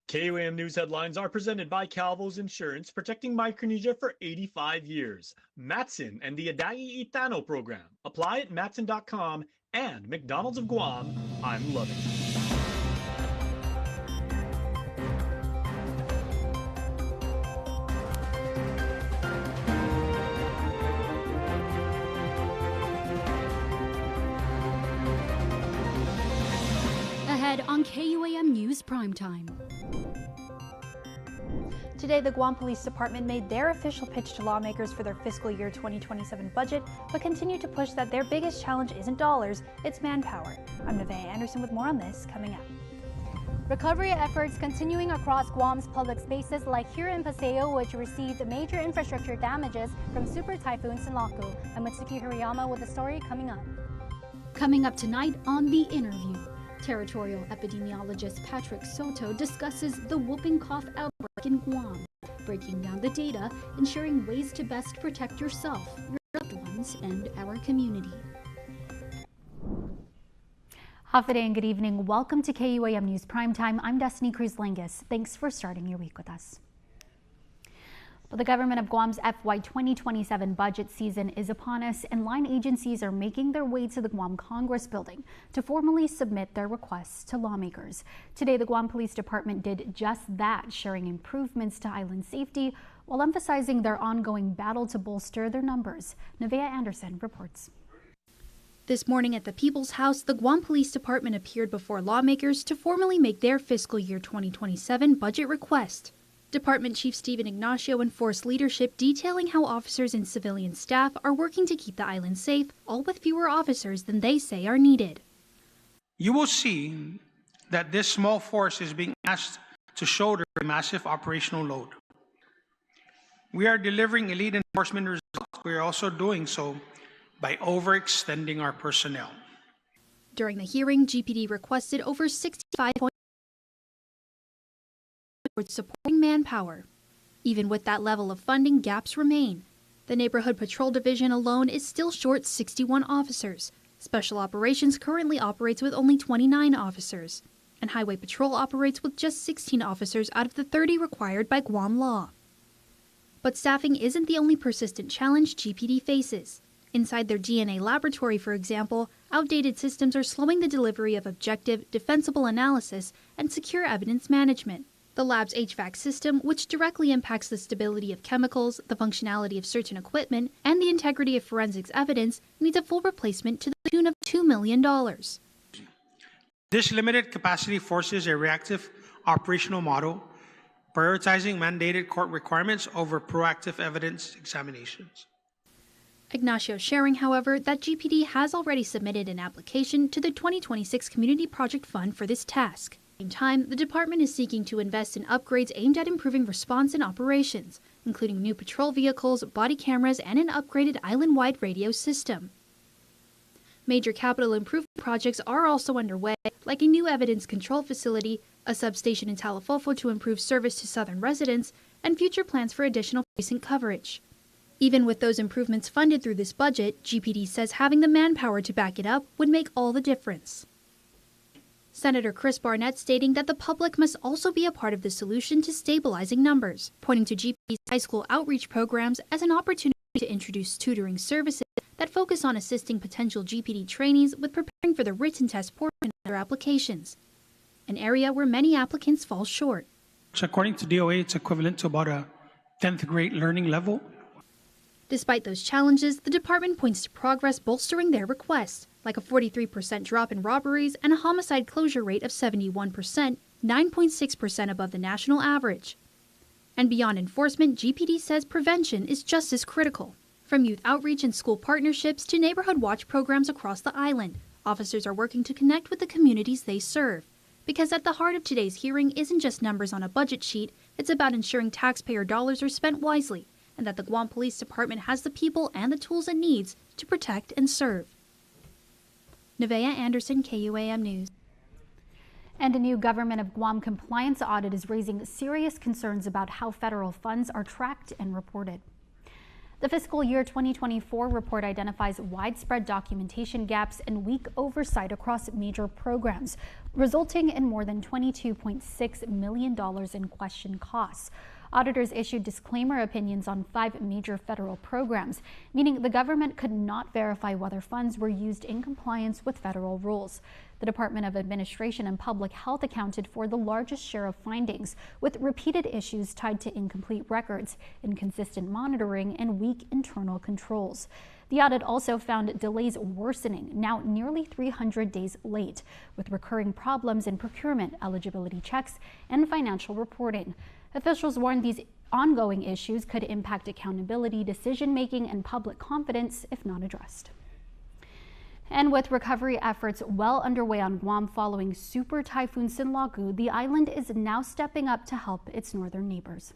KUAM News headlines are presented by Calvo's Insurance, protecting Micronesia for 85 years. Matson and the Adai Itano program. Apply at matson.com and McDonald's of Guam. I'm loving it. Ahead on KUAM News Primetime. Today, the Guam Police Department made their official pitch to lawmakers for their fiscal year 2027 budget, but continue to push that their biggest challenge isn't dollars, it's manpower. I'm Nevaeh Anderson with more on this coming up. Recovery efforts continuing across Guam's public spaces like here in Paseo, which received major infrastructure damages from Super Typhoon Sinlaku. I'm Mitsuki Hirayama with the story coming up. Coming up tonight on The Interview, territorial epidemiologist Patrick Soto discusses the whooping cough outbreak in Guam, breaking down the data, ensuring ways to best protect yourself, your loved ones, and our community. Hafa and good evening. Welcome to KUAM News Primetime. I'm Destiny Cruz-Langus. Thanks for starting your week with us. Well, the government of Guam's FY 2027 budget season is upon us, and line agencies are making their way to the Guam Congress building to formally submit their requests to lawmakers. Today, the Guam Police Department did just that, sharing improvements to island safety while emphasizing their ongoing battle to bolster their numbers. Nevaeh Anderson reports. This morning at the People's House, the Guam Police Department appeared before lawmakers to formally make their fiscal year 2027 budget request. Department Chief Stephen Ignacio enforced leadership detailing how officers and civilian staff are working to keep the island safe, all with fewer officers than they say are needed. You will see that this small force is being asked to shoulder a massive operational load. We are delivering elite enforcement results. We are also doing so by overextending our personnel. During the hearing, GPD requested over 65 points towards supporting manpower. Even with that level of funding, gaps remain. The Neighborhood Patrol Division alone is still short 61 officers. Special Operations currently operates with only 29 officers. And Highway Patrol operates with just 16 officers out of the 30 required by Guam law. But staffing isn't the only persistent challenge GPD faces. Inside their DNA laboratory, for example, outdated systems are slowing the delivery of objective, defensible analysis and secure evidence management. The lab's HVAC system, which directly impacts the stability of chemicals, the functionality of certain equipment, and the integrity of forensics evidence, needs a full replacement to the tune of $2 million. This limited capacity forces a reactive operational model, prioritizing mandated court requirements over proactive evidence examinations. Ignacio sharing, however, that GPD has already submitted an application to the 2026 Community Project Fund for this task. At the same time, the department is seeking to invest in upgrades aimed at improving response and operations, including new patrol vehicles, body cameras, and an upgraded island-wide radio system. Major capital improvement projects are also underway, like a new evidence control facility, a substation in Talafofo to improve service to southern residents, and future plans for additional precinct coverage. Even with those improvements funded through this budget, GPD says having the manpower to back it up would make all the difference. Senator Chris Barnett stating that the public must also be a part of the solution to stabilizing numbers, pointing to GPD's high school outreach programs as an opportunity to introduce tutoring services that focus on assisting potential GPD trainees with preparing for the written test portion of their applications, an area where many applicants fall short. So according to DOA, it's equivalent to about a 10th grade learning level. Despite those challenges, the department points to progress bolstering their request, like a 43% drop in robberies and a homicide closure rate of 71%, 9.6% above the national average. And beyond enforcement, GPD says prevention is just as critical. From youth outreach and school partnerships to neighborhood watch programs across the island, officers are working to connect with the communities they serve. Because at the heart of today's hearing isn't just numbers on a budget sheet, it's about ensuring taxpayer dollars are spent wisely, and that the Guam Police Department has the people and the tools it needs to protect and serve. Nevaeh Anderson, KUAM News. And a new Government of Guam compliance audit is raising serious concerns about how federal funds are tracked and reported. The fiscal year 2024 report identifies widespread documentation gaps and weak oversight across major programs, resulting in more than $22.6 million in questioned costs. Auditors issued disclaimer opinions on 5 major federal programs, meaning the government could not verify whether funds were used in compliance with federal rules. The Department of Administration and Public Health accounted for the largest share of findings, with repeated issues tied to incomplete records, inconsistent monitoring, and weak internal controls. The audit also found delays worsening, now nearly 300 days late, with recurring problems in procurement, eligibility checks, and financial reporting. Officials warned these ongoing issues could impact accountability, decision-making, and public confidence if not addressed. And with recovery efforts well underway on Guam following Super Typhoon Sinlaku, the island is now stepping up to help its northern neighbors.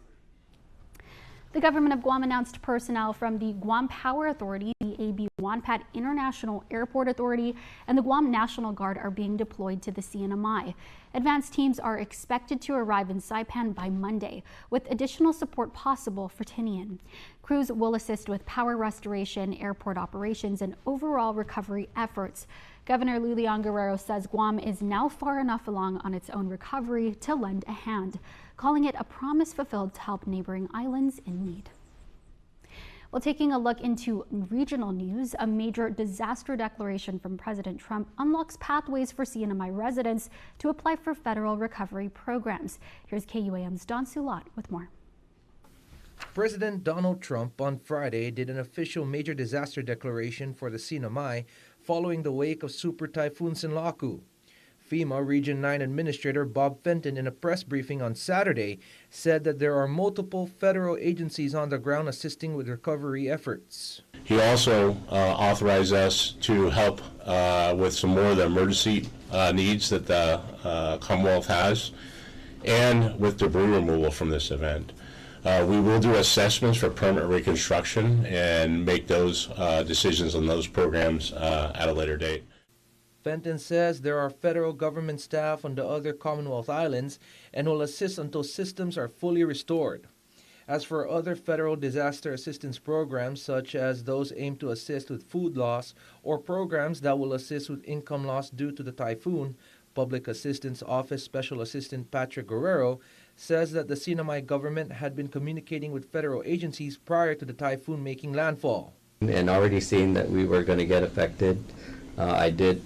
The government of Guam announced personnel from the Guam Power Authority, the AB Wanpat International Airport Authority, and the Guam National Guard are being deployed to the CNMI. Advanced teams are expected to arrive in Saipan by Monday, with additional support possible for Tinian. Crews will assist with power restoration, airport operations, and overall recovery efforts. Governor Lulian Guerrero says Guam is now far enough along on its own recovery to lend a hand, calling it a promise fulfilled to help neighboring islands in need. Well, taking a look into regional news, a major disaster declaration from President Trump unlocks pathways for CNMI residents to apply for federal recovery programs. Here's KUAM's Don Sulat with more. President Donald Trump on Friday did an official major disaster declaration for the CNMI following the wake of Super Typhoon Sinlaku. FEMA Region 9 Administrator Bob Fenton, in a press briefing on Saturday, said that there are multiple federal agencies on the ground assisting with recovery efforts. He also authorized us to help with some more of the emergency needs that the Commonwealth has, and with debris removal from this event. We will do assessments for permanent reconstruction and make those decisions on those programs at a later date. Fenton says there are federal government staff on the other Commonwealth islands and will assist until systems are fully restored. As for other federal disaster assistance programs, such as those aimed to assist with food loss or programs that will assist with income loss due to the typhoon, Public Assistance Office Special Assistant Patrick Guerrero says that the CNMI government had been communicating with federal agencies prior to the typhoon making landfall. And already seeing that we were going to get affected, I did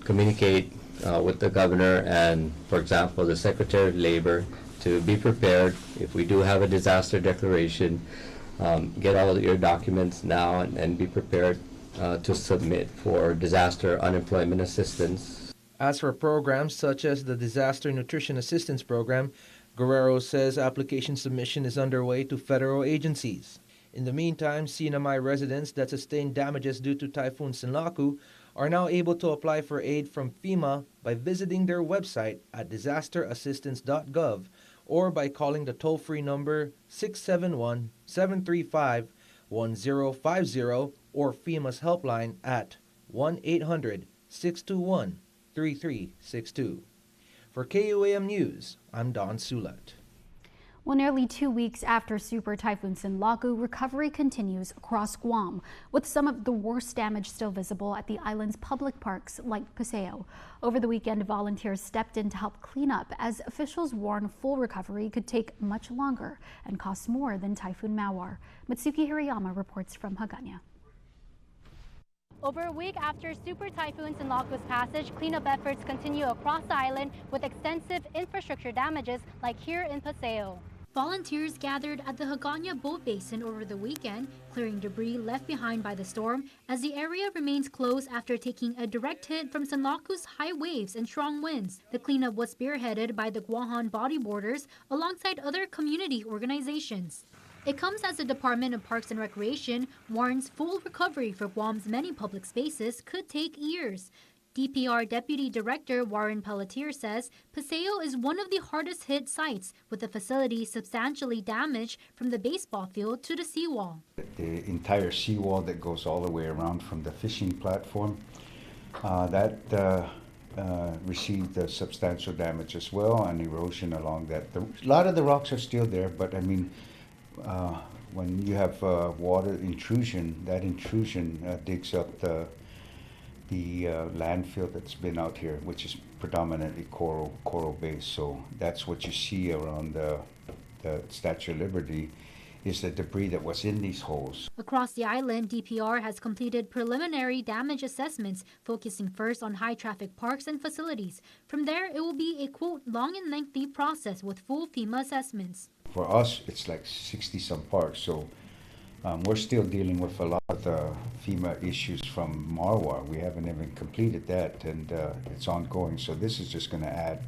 communicate with the governor and, for example, the Secretary of Labor to be prepared if we do have a disaster declaration. Get all of your documents now and be prepared to submit for disaster unemployment assistance. As for programs such as the Disaster Nutrition Assistance Program, Guerrero says application submission is underway to federal agencies. In the meantime, CNMI residents that sustained damages due to Typhoon Sinlaku are now able to apply for aid from FEMA by visiting their website at disasterassistance.gov or by calling the toll-free number 671-735-1050 or FEMA's helpline at 1-800-621-3362. For KUAM News, I'm Don Sulat. Well, nearly 2 weeks after Super Typhoon Sinlaku, recovery continues across Guam, with some of the worst damage still visible at the island's public parks like Paseo. Over the weekend, volunteers stepped in to help clean up, as officials warn full recovery could take much longer and cost more than Typhoon Mawar. Mitsuki Hirayama reports from Hagåtña. Over a week after Super Typhoon Sinlaku's passage, cleanup efforts continue across the island with extensive infrastructure damages like here in Paseo. Volunteers gathered at the Hagåtña boat basin over the weekend, clearing debris left behind by the storm, as the area remains closed after taking a direct hit from Sinlaku's high waves and strong winds. The cleanup was spearheaded by the Guahan bodyboarders alongside other community organizations. It comes as the Department of Parks and Recreation warns full recovery for Guam's many public spaces could take years. DPR Deputy Director Warren Pelletier says Paseo is one of the hardest hit sites, with the facility substantially damaged from the baseball field to the seawall. The entire seawall that goes all the way around from the fishing platform, that received substantial damage as well, and erosion along that. A lot of the rocks are still there, but I mean, when you have water intrusion, that intrusion digs up the landfill that's been out here, which is predominantly coral based. So that's what you see around the Statue of Liberty, is the debris that was in these holes. Across the island, DPR has completed preliminary damage assessments, focusing first on high-traffic parks and facilities. From there, it will be a, quote, long and lengthy process with full FEMA assessments. For us, it's like 60-some parks, so we're still dealing with a lot of the FEMA issues from Marwa. We haven't even completed that, and it's ongoing, so this is just going to add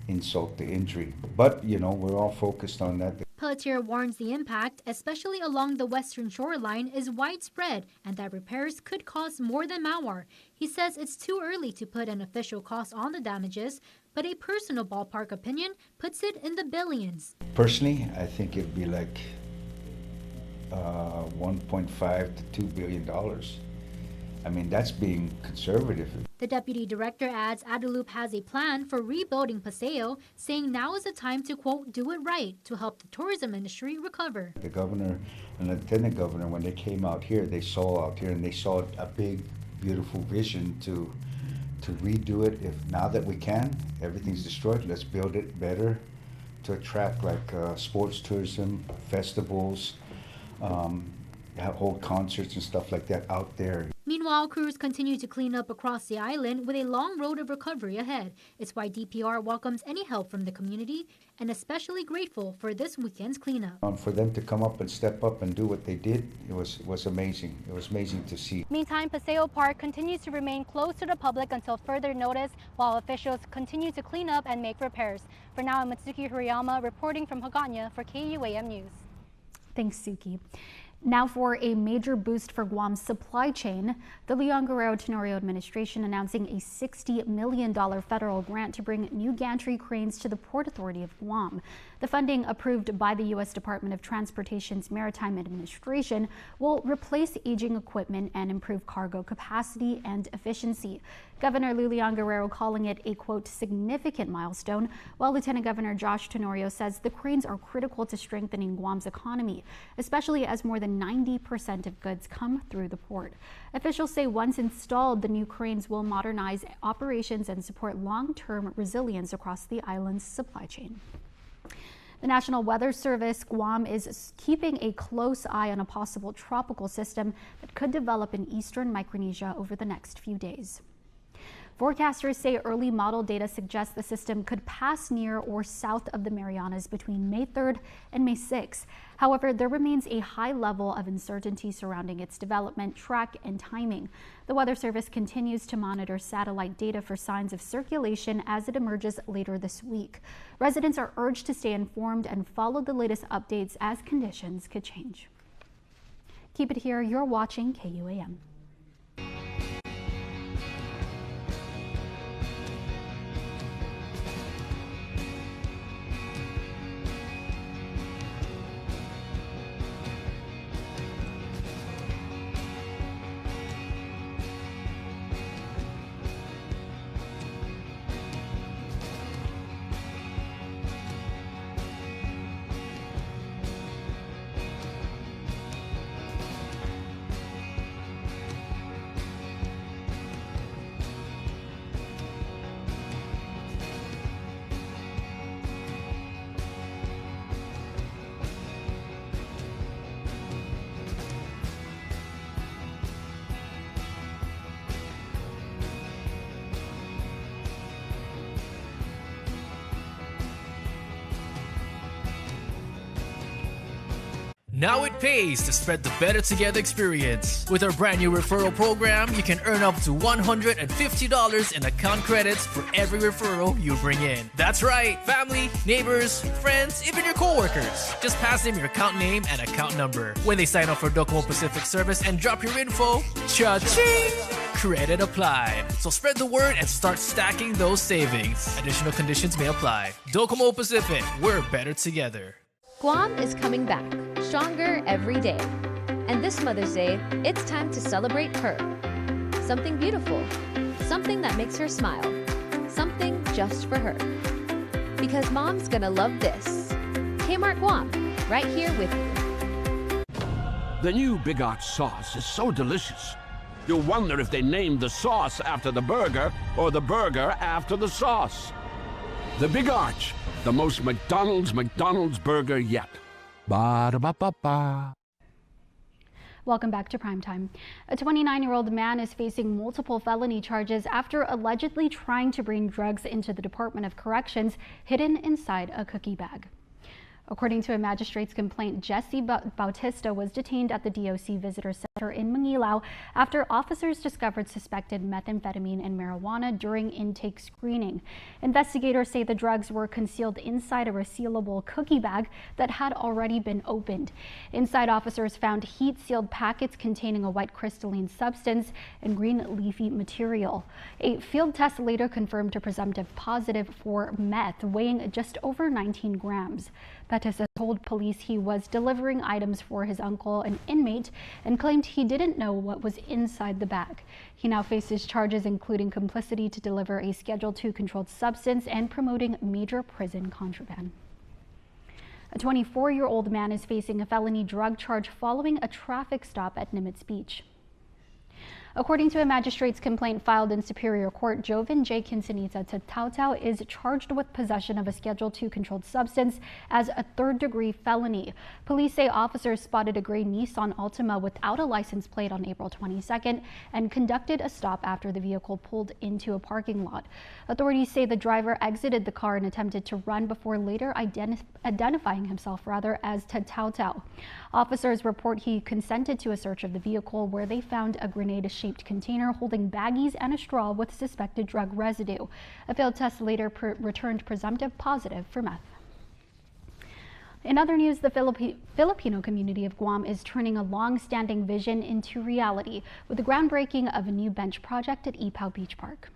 insult to injury. But, you know, we're all focused on that. Pelletier warns the impact, especially along the western shoreline, is widespread and that repairs could cost more than Mawar. He says it's too early to put an official cost on the damages, but a personal ballpark opinion puts it in the billions. Personally, I think it'd be like $1.5 to $2 billion. I mean, that's being conservative. The deputy director adds Adelup has a plan for rebuilding Paseo, saying now is the time to, quote, do it right to help the tourism industry recover. The governor and lieutenant governor, when they came out here, they saw a big, beautiful vision to redo it. If now that we can, everything's destroyed, let's build it better to attract like sports tourism, festivals, hold concerts and stuff like that out there. Meanwhile, crews continue to clean up across the island with a long road of recovery ahead. It's why DPR welcomes any help from the community and especially grateful for this weekend's cleanup. For them to come up and step up and do what they did, it was amazing. It was amazing to see. Meantime, Paseo Park continues to remain closed to the public until further notice, while officials continue to clean up and make repairs. For now, I'm Mitsuki Hirayama reporting from Hagåtña for KUAM News. Thanks, Suki. Now for a major boost for Guam's supply chain, the Leon Guerrero Tenorio administration announcing a $60 million federal grant to bring new gantry cranes to the Port Authority of Guam. The funding, approved by the U.S. Department of Transportation's Maritime Administration, will replace aging equipment and improve cargo capacity and efficiency. Governor Leon Guerrero calling it a, quote, significant milestone, while Lieutenant Governor Josh Tenorio says the cranes are critical to strengthening Guam's economy, especially as more than 90% of goods come through the port. Officials say once installed, the new cranes will modernize operations and support long-term resilience across the island's supply chain. The National Weather Service, Guam, is keeping a close eye on a possible tropical system that could develop in eastern Micronesia over the next few days. Forecasters say early model data suggests the system could pass near or south of the Marianas between May 3rd and May 6th. However, there remains a high level of uncertainty surrounding its development, track, and timing. The Weather Service continues to monitor satellite data for signs of circulation as it emerges later this week. Residents are urged to stay informed and follow the latest updates as conditions could change. Keep it here. You're watching KUAM. Now it pays to spread the Better Together experience. With our brand new referral program, you can earn up to $150 in account credits for every referral you bring in. That's right, family, neighbors, friends, even your coworkers. Just pass them your account name and account number. When they sign up for Docomo Pacific service and drop your info, cha-ching! Credit applied. So spread the word and start stacking those savings. Additional conditions may apply. Docomo Pacific, we're better together. Guam is coming back, stronger every day. And this Mother's Day, it's time to celebrate her. Something beautiful, something that makes her smile, something just for her. Because Mom's gonna love this. Kmart Guam, right here with you. The new Big Arch sauce is so delicious. You'll wonder if they named the sauce after the burger or the burger after the sauce. The Big Arch, the most McDonald's burger yet. Ba-da-ba-ba-ba. Welcome back to Primetime. A 29-year-old man is facing multiple felony charges after allegedly trying to bring drugs into the Department of Corrections hidden inside a cookie bag. According to a magistrate's complaint, Jesse Bautista was detained at the DOC Visitor Center in Manilao after officers discovered suspected methamphetamine and marijuana during intake screening. Investigators say the drugs were concealed inside a resealable cookie bag that had already been opened. Inside, officers found heat-sealed packets containing a white crystalline substance and green leafy material. A field test later confirmed a presumptive positive for meth, weighing just over 19 grams. Bautista told police he was delivering items for his uncle, an inmate, and claimed he didn't know what was inside the bag. He now faces charges including complicity to deliver a Schedule II controlled substance and promoting major prison contraband. A 24-year-old man is facing a felony drug charge following a traffic stop at Nimitz Beach. According to a magistrate's complaint filed in Superior Court, Joven J. Quintanilla Tautau is charged with possession of a Schedule II controlled substance as a third-degree felony. Police say officers spotted a gray Nissan Altima without a license plate on April 22nd and conducted a stop after the vehicle pulled into a parking lot. Authorities say the driver exited the car and attempted to run before later identifying himself as Tautau. Officers report he consented to a search of the vehicle where they found a grenade-shaped container holding baggies and a straw with suspected drug residue. A field test later returned presumptive positive for meth. In other news, the Filipino community of Guam is turning a long-standing vision into reality with the groundbreaking of a new bench project at Ipaw Beach Park.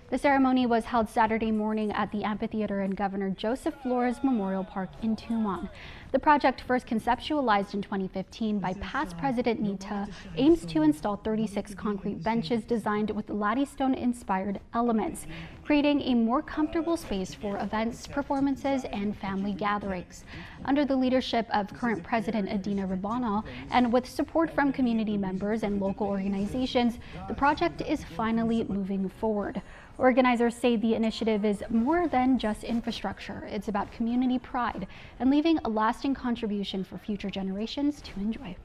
The ceremony was held Saturday morning at the amphitheater in Governor Joseph Flores Memorial Park in Tumon. The project, first conceptualized in 2015 by past President Nita, aims to install 36 concrete benches designed with Lattystone-inspired elements, creating a more comfortable space for events, performances, and family gatherings. Under the leadership of current President Adina Rabonal, and with support from community members and local organizations, the project is finally moving forward. Organizers say the initiative is more than just infrastructure. It's about community pride and leaving a lasting contribution for future generations to enjoy.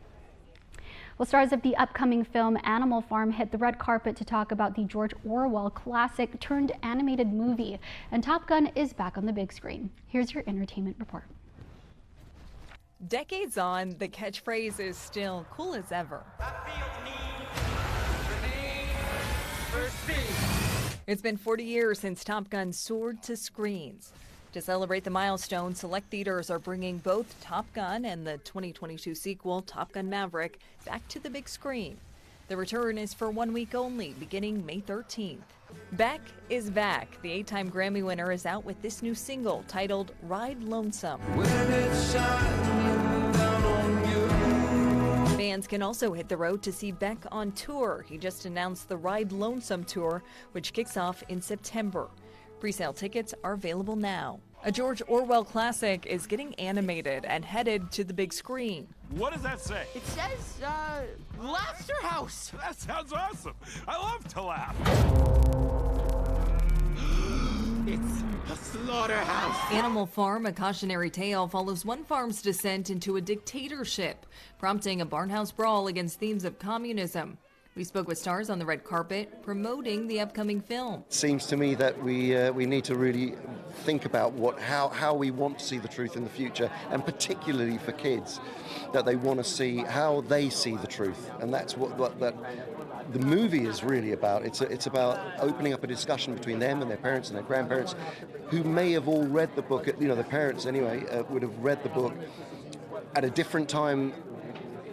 Well, stars of the upcoming film Animal Farm hit the red carpet to talk about the George Orwell classic turned animated movie, and Top Gun is back on the big screen. Here's your entertainment report. Decades on, the catchphrase is still cool as ever. It's been 40 years since Top Gun soared to screens. To celebrate the milestone, select theaters are bringing both Top Gun and the 2022 sequel, Top Gun Maverick, back to the big screen. The return is for 1 week only, beginning May 13th. Beck is back. The 8-time Grammy winner is out with this new single titled Ride Lonesome. Fans can also hit the road to see Beck on tour. He just announced the Ride Lonesome tour, which kicks off in September. Presale tickets are available now. A George Orwell classic is getting animated and headed to the big screen. What does that say? It says, Laughter House. That sounds awesome. I love to laugh. It's a slaughterhouse. Animal Farm, a cautionary tale, follows one farm's descent into a dictatorship, prompting a barnhouse brawl against themes of communism. We spoke with stars on the red carpet promoting the upcoming film. It seems to me that we need to really think about how we want to see the truth in the future, and particularly for kids, that they want to see how they see the truth, and that's what the movie is really about. It's about opening up a discussion between them and their parents and their grandparents, who may have all read the book. The parents anyway would have read the book at a different time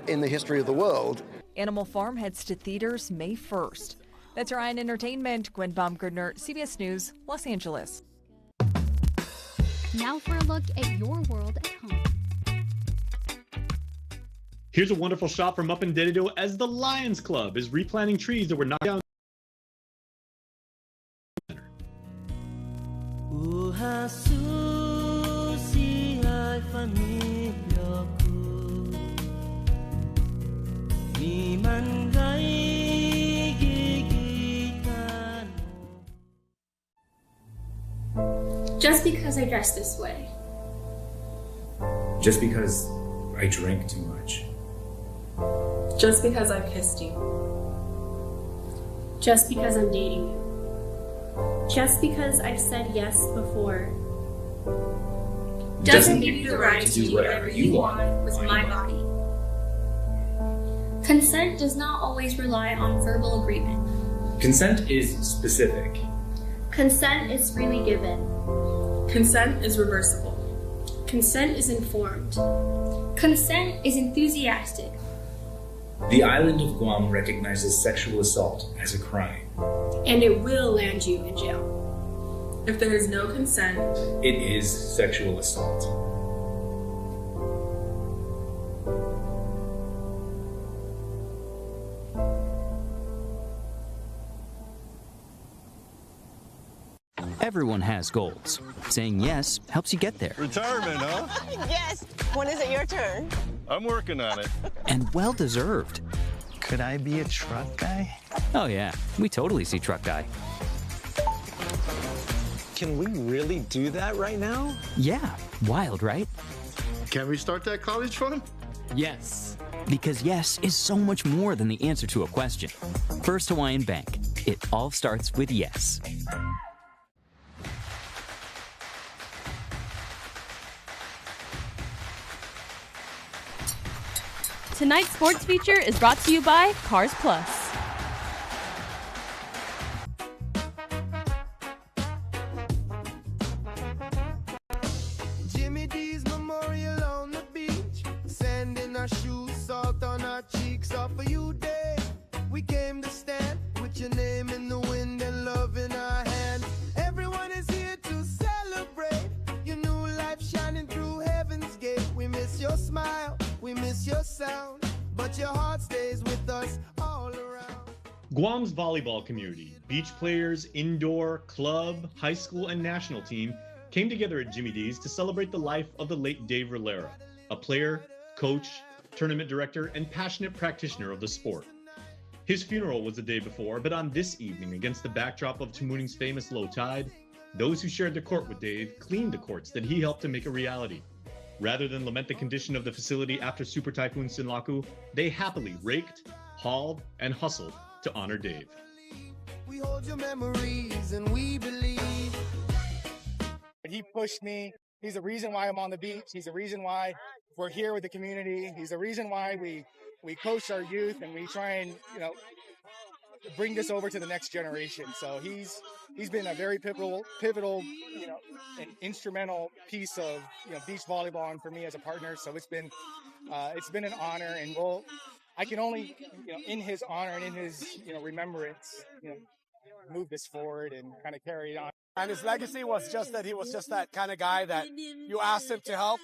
in the history of the world. Animal Farm heads to theaters May 1st. That's Ryan Entertainment. Gwen Baumgartner, CBS News, Los Angeles. Now for a look at your world at home. Here's a wonderful shot from up in Dededo as the Lions Club is replanting trees that were knocked down. Just because I dress this way. Just because I drink too much. Just because I kissed you. Just because I'm dating you. Just because I've said yes before. Doesn't give you the right to do whatever you want with my body. Consent does not always rely on verbal agreement. Consent is specific. Consent is freely given. Consent is reversible. Consent is informed. Consent is enthusiastic. The island of Guam recognizes sexual assault as a crime. And it will land you in jail. If there is no consent, It is sexual assault. Everyone has goals. Saying yes helps you get there. Retirement, huh? Yes. When is it your turn? I'm working on it. And well deserved. Could I be a truck guy? Oh yeah, we totally see truck guy. Can we really do that right now? Yeah, wild, right? Can we start that college fund? Yes. Because yes is so much more than the answer to a question. First Hawaiian Bank. It all starts with yes. Tonight's sports feature is brought to you by Cars Plus. Jimmy D's memorial on the beach, sand in our shoes, salt on our cheeks, all for you, Dave. We came to stand with your name in the wind and love in our hand. Everyone is here to celebrate your new life shining through heaven's gate. We miss your smile, we miss your sound, but your heart stays with us all around. Guam's volleyball community, beach players, indoor, club, high school, and national team came together at Jimmy D's to celebrate the life of the late Dave Rillera, a player, coach, tournament director, and passionate practitioner of the sport. His funeral was the day before, but on this evening, against the backdrop of Tamuning's famous low tide, those who shared the court with Dave cleaned the courts that he helped to make a reality. Rather than lament the condition of the facility after Super Typhoon Sinlaku, they happily raked, hauled, and hustled to honor Dave. We hold your memories and we believe. He pushed me. He's the reason why I'm on the beach. He's the reason why we're here with the community. He's the reason why we coach our youth and we try and, bring this over to the next generation. So he's been a very pivotal, and instrumental piece of, beach volleyball and for me as a partner. So it's been an honor, and I can only, in his honor and in his, remembrance, move this forward and kind of carry it on. And his legacy was just that he was just that kind of guy that you asked him to help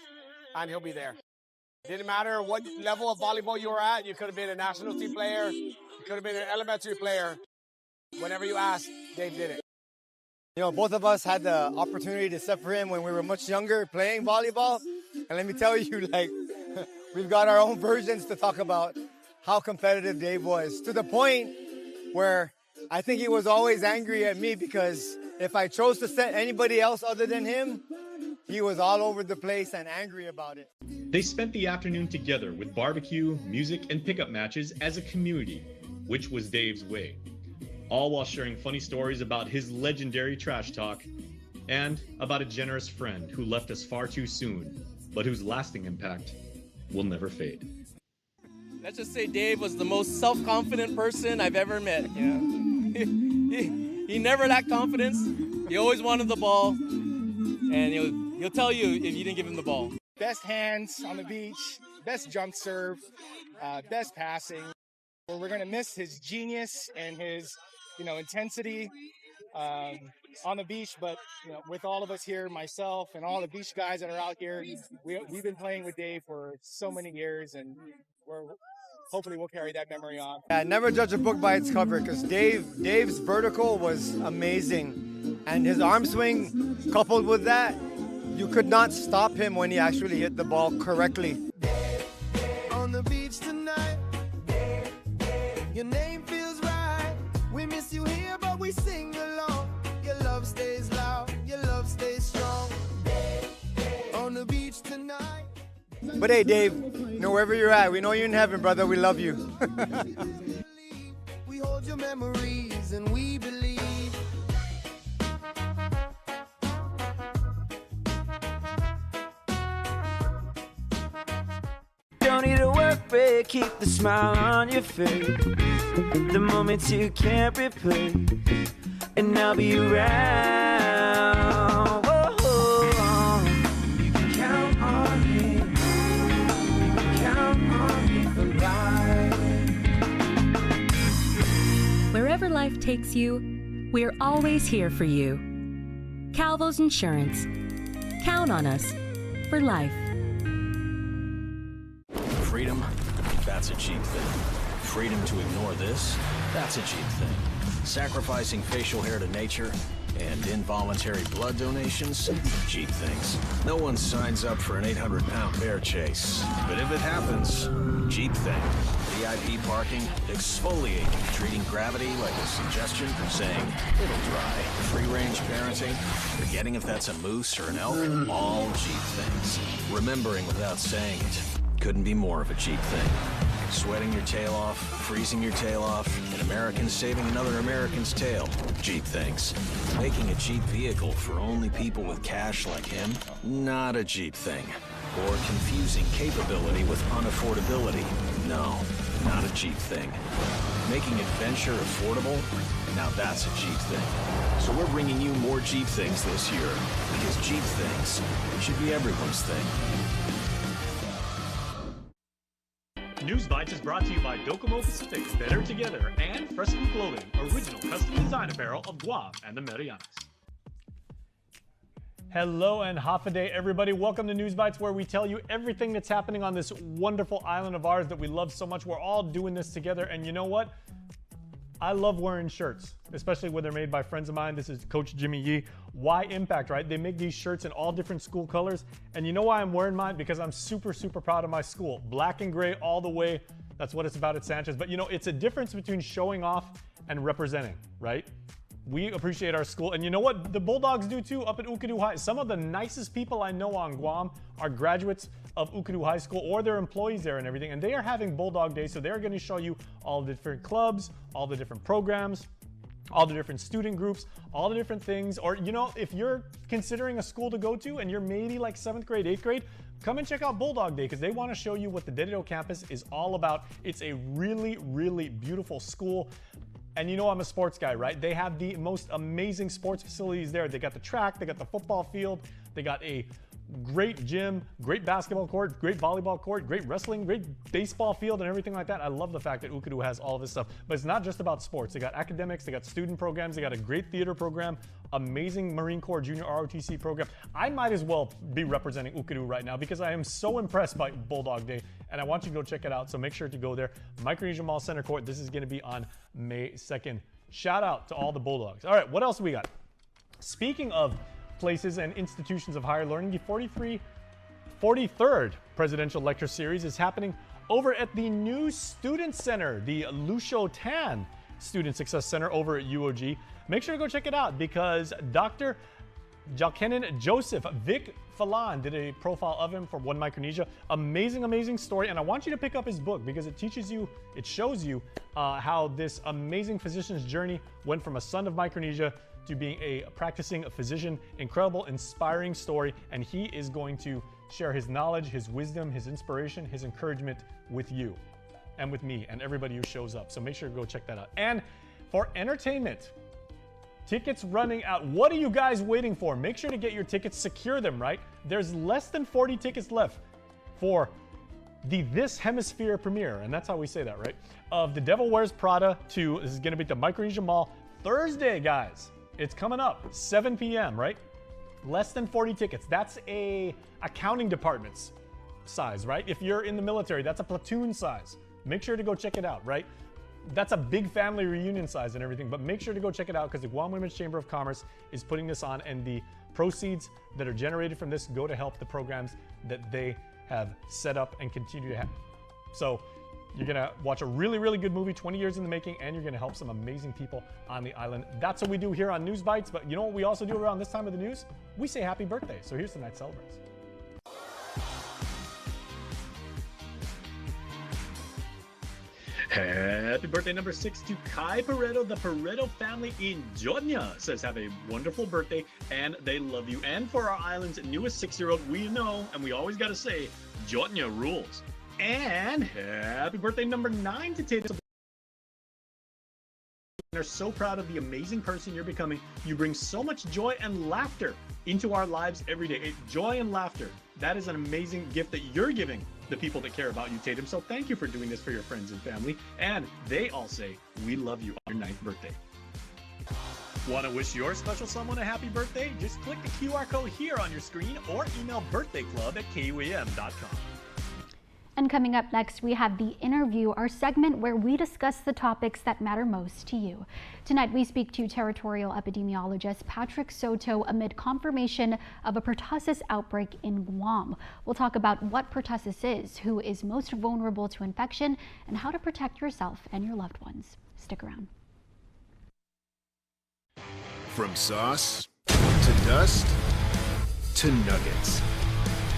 and he'll be there. Didn't matter what level of volleyball you were at. You could have been a national team player. You could have been an elementary player. Whenever you asked, Dave did it. Both of us had the opportunity to step for him when we were much younger playing volleyball. And let me tell you, we've got our own versions to talk about how competitive Dave was, to the point where I think he was always angry at me because if I chose to set anybody else other than him, he was all over the place and angry about it. They spent the afternoon together with barbecue, music, and pickup matches as a community, which was Dave's way. All while sharing funny stories about his legendary trash talk and about a generous friend who left us far too soon, but whose lasting impact will never fade. Let's just say Dave was the most self-confident person I've ever met. He never lacked confidence. He always wanted the ball, and he'll tell you if you didn't give him the ball. Best hands on the beach, best jump serve, best passing. We're going to miss his genius and his, intensity on the beach. But, with all of us here, myself and all the beach guys that are out here, we've been playing with Dave for so many years, and hopefully we'll carry that memory on. Yeah, never judge a book by its cover, because Dave's vertical was amazing. And his arm swing, coupled with that, you could not stop him when he actually hit the ball correctly. On the beach tonight, Your name feels right. We miss you here, but we sing along. Your love stays loud, your love stays strong. On the beach tonight. But hey, Dave, wherever you're at, we know you're in heaven, brother. We love you. We hold your memories and we believe. Don't need a work break, keep the smile on your face. The moments you can't replace, and I'll be around. Whoa, you can count on me. You can count on me for life. Wherever life takes you, we're always here for you. Calvo's Insurance. Count on us for life. Freedom, that's a cheap thing. Freedom to ignore this, that's a cheap thing. Sacrificing facial hair to nature and involuntary blood donations, cheap things. No one signs up for an 800-pound bear chase. But if it happens, cheap thing. VIP parking, exfoliating, treating gravity like a suggestion, saying, it'll dry. Free-range parenting, forgetting if that's a moose or an elk, all cheap things. Remembering without saying it. Couldn't be more of a cheap thing. Sweating your tail off, freezing your tail off, an American saving another American's tail. Cheap things. Making a cheap vehicle for only people with cash like him? Not a cheap thing. Or confusing capability with unaffordability? No, not a cheap thing. Making adventure affordable? Now that's a cheap thing. So we're bringing you more cheap things this year, because cheap things should be everyone's thing. News Bites is brought to you by Docomo Pacific, Better Together, and Fresco Clothing, original custom design apparel of Guam and the Marianas. Hello and half a day, everybody. Welcome to News Bites, where we tell you everything that's happening on this wonderful island of ours that we love so much. We're all doing this together, and you know what? I love wearing shirts, especially when they're made by friends of mine. This is Coach Jimmy Yee. Why Impact, right? They make these shirts in all different school colors. And you know why I'm wearing mine? Because I'm super, super proud of my school. Black and gray all the way. That's what it's about at Sanchez. But you know, it's a difference between showing off and representing, right? We appreciate our school. And you know what? The Bulldogs do too up at Ukadu High. Some of the nicest people I know on Guam are graduates of Ukadu High School, or their employees there and everything. And they are having Bulldog Day. So they're going to show you all the different clubs, all the different programs, all the different student groups, all the different things. Or, you know, if you're considering a school to go to and you're maybe like 7th grade, 8th grade, come and check out Bulldog Day, because they want to show you what the Dededo campus is all about. It's a really, really beautiful school. And you know I'm a sports guy, right? They have the most amazing sports facilities there. They got the track, they got the football field, they got a great gym, great basketball court, great volleyball court, great wrestling, great baseball field, and everything like that. I love the fact that Ukadu has all of this stuff. But it's not just about sports. They got academics, they got student programs, they got a great theater program, amazing Marine Corps Junior ROTC program. I might as well be representing Ukadu right now, because I am so impressed by Bulldog Day, and I want you to go check it out. So make sure to go there. Micronesia Mall Center Court. This is going to be on May 2nd. Shout out to all the Bulldogs. All right, what else do we got? Speaking of places and institutions of higher learning, the 43rd Presidential Lecture Series is happening over at the new Student Center, the Lucio Tan Student Success Center over at UOG. Make sure to go check it out, because Dr. Jalkenin Joseph Vic Falan did a profile of him for One Micronesia. Amazing, amazing story. And I want you to pick up his book, because it teaches you, it shows you how this amazing physician's journey went from a son of Micronesia to being a practicing physician. Incredible, inspiring story. And he is going to share his knowledge, his wisdom, his inspiration, his encouragement with you and with me and everybody who shows up. So make sure to go check that out. And for entertainment, tickets running out. What are you guys waiting for? Make sure to get your tickets, secure them, right? There's less than 40 tickets left for the This Hemisphere premiere, and that's how we say that, right? Of The Devil Wears Prada 2. This is going to be at the Micronesia Mall Thursday, guys. It's coming up, 7 p.m., right? Less than 40 tickets. That's a accounting department's size, right? If you're in the military, that's a platoon size. Make sure to go check it out, right? That's a big family reunion size and everything, but make sure to go check it out, because the Guam Women's Chamber of Commerce is putting this on, and the proceeds that are generated from this go to help the programs that they have set up and continue to have. So You're going to watch a really, really good movie, 20 years in the making, and you're going to help some amazing people on the island. That's what we do here on News Bites, but you know what we also do around this time of the news? We say happy birthday. So here's tonight's celebrants. Happy birthday number 6 to Kai Pareto. The Pareto family in Jonya says have a wonderful birthday and they love you. And for our island's newest 6-year-old, we know, and we always got to say, Jonya rules. And happy birthday number 9 to Tatum. We are so proud of the amazing person you're becoming. You bring so much joy and laughter into our lives every day. Joy and laughter. That is an amazing gift that you're giving the people that care about you, Tatum. So thank you for doing this for your friends and family. And they all say, we love you on your 9th birthday. Want to wish your special someone a happy birthday? Just click the QR code here on your screen or email birthdayclub@KUAM.com. And coming up next, we have The Interview, our segment where we discuss the topics that matter most to you. Tonight, we speak to territorial epidemiologist Patrick Soto amid confirmation of a pertussis outbreak in Guam. We'll talk about what pertussis is, who is most vulnerable to infection, and how to protect yourself and your loved ones. Stick around. From sauce to dust to nuggets.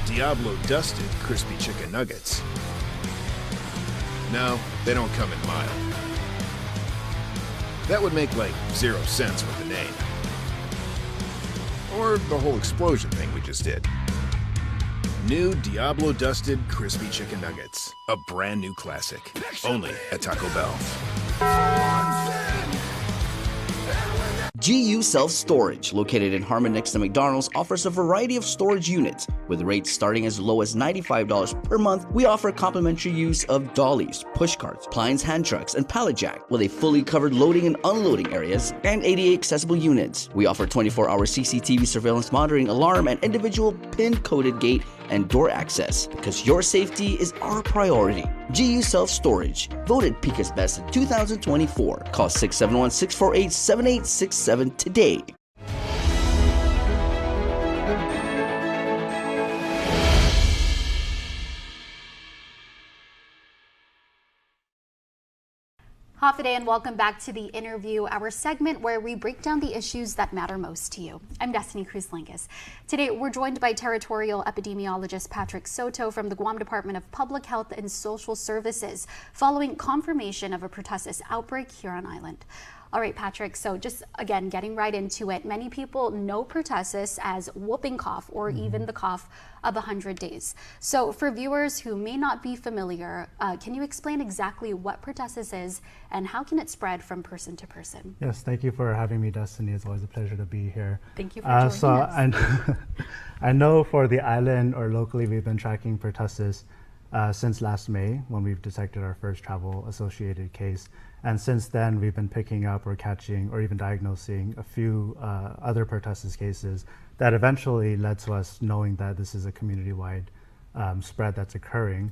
Diablo dusted crispy chicken nuggets. No, they don't come in mild. That would make like 0 sense with the name. Or the whole explosion thing we just did. New Diablo dusted crispy chicken nuggets. A brand new classic. Only at Taco Bell. GU Self Storage, located in Harmon next to McDonald's, offers a variety of storage units. With rates starting as low as $95 per month, we offer complimentary use of dollies, push carts, appliance hand trucks, and pallet jack, with a fully covered loading and unloading areas and ADA accessible units. We offer 24-hour CCTV surveillance monitoring, alarm, and individual pin-coded gate and door access, because your safety is our priority. GU Self Storage, voted Pika's Best in 2024. Call 671-648-7867 today. Hafa day and welcome back to The Interview, our segment where we break down the issues that matter most to you. I'm Destiny Cruz-Langus. Today we're joined by territorial epidemiologist Patrick Soto from the Guam Department of Public Health and Social Services following confirmation of a pertussis outbreak here on island. All right, Patrick, so just again, getting right into it, many people know pertussis as whooping cough or even the cough of 100 days. So for viewers who may not be familiar, can you explain exactly what pertussis is and how can it spread from person to person? Yes, thank you for having me, Destiny. It's always a pleasure to be here. Thank you for joining us. I know for the island or locally, we've been tracking pertussis since last May when we've detected our first travel-associated case. And since then, we've been picking up or catching or even diagnosing a few other pertussis cases that eventually led to us knowing that this is a community-wide spread that's occurring.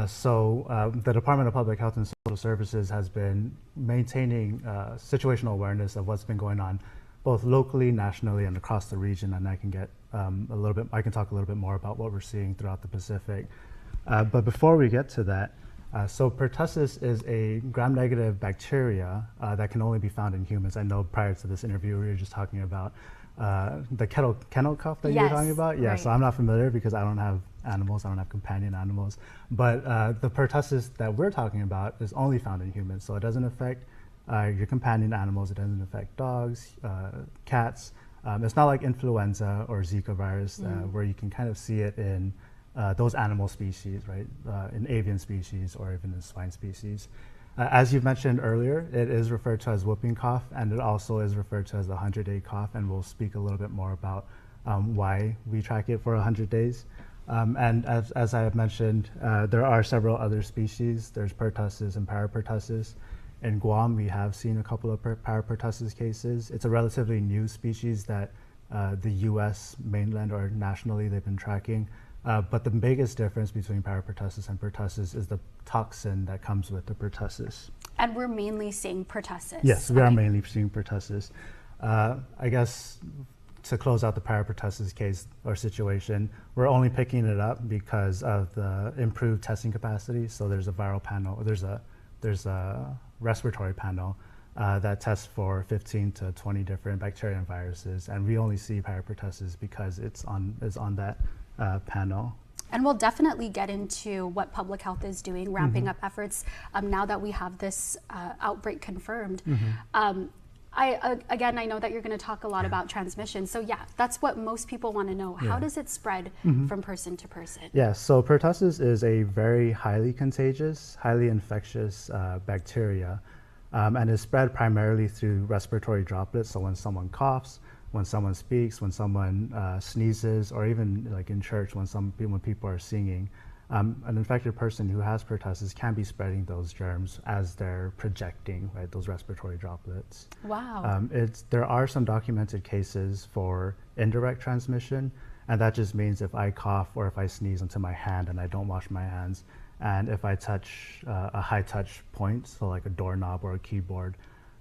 So the Department of Public Health and Social Services has been maintaining situational awareness of what's been going on both locally, nationally, and across the region. And I can get I can talk a little bit more about what we're seeing throughout the Pacific. But before we get to that, so pertussis is a gram-negative bacteria that can only be found in humans. I know prior to this interview, we were just talking about the kennel cough that you were talking about. Yeah, right. So I'm not familiar because I don't have animals, I don't have companion animals. But the pertussis that we're talking about is only found in humans. So it doesn't affect your companion animals, it doesn't affect dogs, cats. It's not like influenza or Zika virus where you can kind of see it in those animal species, right? In avian species or even in swine species. As you've mentioned earlier, it is referred to as whooping cough, and it also is referred to as the 100-day cough, and we'll speak a little bit more about why we track it for 100 days. And as I have mentioned, there are several other species. There's pertussis and parapertussis. In Guam, we have seen a couple of parapertussis cases. It's a relatively new species that the US mainland or nationally they've been tracking. But the biggest difference between parapertussis and pertussis is the toxin that comes with the pertussis. And we're mainly seeing pertussis. Yes, we are mainly seeing pertussis. I guess to close out the parapertussis case or situation, we're only picking it up because of the improved testing capacity. So there's a viral panel, there's a respiratory panel that tests for 15 to 20 different bacteria and viruses, and we only see parapertussis because it's on that panel. And we'll definitely get into what public health is doing, ramping up efforts now that we have this outbreak confirmed. Again, I know that you're going to talk a lot about transmission. So yeah, that's what most people want to know. How does it spread from person to person? Yeah, so pertussis is a very highly contagious, highly infectious bacteria, and is spread primarily through respiratory droplets. So when someone coughs, when someone speaks, when someone sneezes, or even like in church when people are singing, an infected person who has pertussis can be spreading those germs as they're projecting, right, those respiratory droplets. Wow. There are some documented cases for indirect transmission, and that just means if I cough or if I sneeze into my hand and I don't wash my hands, and if I touch a high touch point, so like a doorknob or a keyboard,